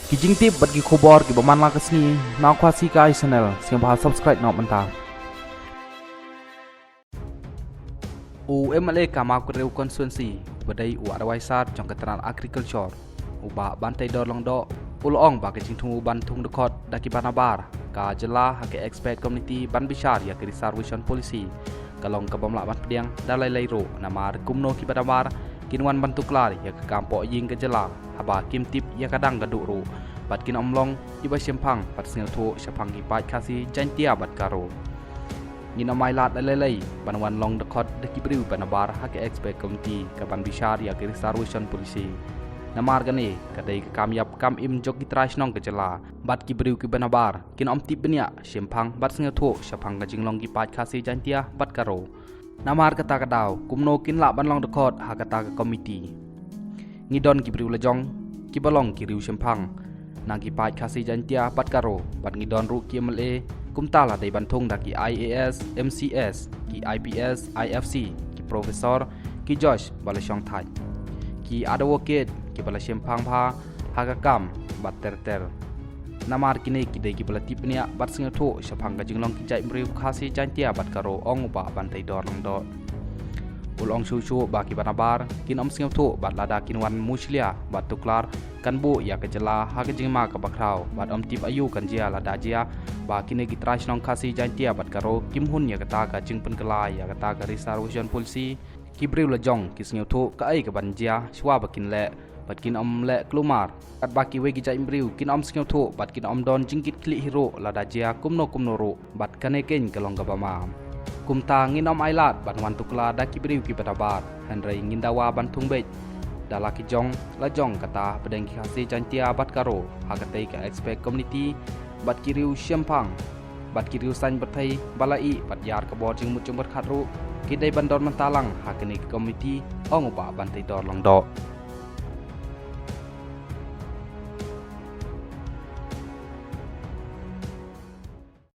kijing tip bat ki khobor ki baman la kasni na khwasi kai channel siang ba subscribe nok manta u MLA kama kureu constituency badai u adawai sar jong ketran agriculture u ba bantai dor long do ulong ba ke jingthung ban thung dekot daki banabar ka jela ha ke expert community ban bishar ya ke reservation policy kalong ka bamla ban pediang dalai lai ro namar kumno ki banabar kinwan bantu klar ya ke kampo ying ke jela haba kim tip ya kadang gadu ro bat kin omlong iba sempang pat singel tho sapang ki pat khasi jantia bat karo ni namai lat dalai banwan long dekot daki briu banabar ha ke expert community ka ban bishar ya ke reservation policy namar gane kadai ke kamyap kam im jok gitrash nong ke jela bat ki briu ki banabar kin om tip benya sempang bat singel tho sapang ka jinglong ki pat khasi jantia bat karo namar kata kadaw kumno kin la ban long dekot ha kata ka committee ngidon ki briu lejong ki balong ki riu sempang nang ki pat khasi jantia bat karo bat ngidon ru ki MLA kumtala dai banthong da ki IAS MCS ki IPS IFC ki professor ki Josh balashong thai ki advocate ki balashim phang pha hakakam bat ter namar kine ki dei ki balatip nia bat singa tho saphang ka jinglong ki jai mriu khasi jantia bat karo ong ba bantai dor long do ulong chu ba ki banabar kin om singa tho bat lada kinwan muslia bat tuklar kan bu ya ke jela ha ke jingma ka bakrau bat om tip ayu kan jia lada jia ba kine ki trash nong khasi jantia bat karo kim hun ya kata ka jingpen kelai ya kata ka reservation policy ki briu la jong ki singa tho ka ai ka banjia shwa bakin le bat kin om le klumar at baki we gi jai mbriu kin om singa tho bat kin om don jingkit kli hero lada jia kumno ro bat kane ken kalong ka bama kumta nginom ailat ban wan tukla da ki briu ki batabar hanrai ngindawa ban thungbej dala ki jong la jong kata pedeng ki khasi jantia bat karo hakatei ka expect community bat ki riu sempang bat ki riu san bathai balai bat yar ka bor jing mut jong bat khatru ki dei ban don man talang hakani committee ong ba ban tai dor long do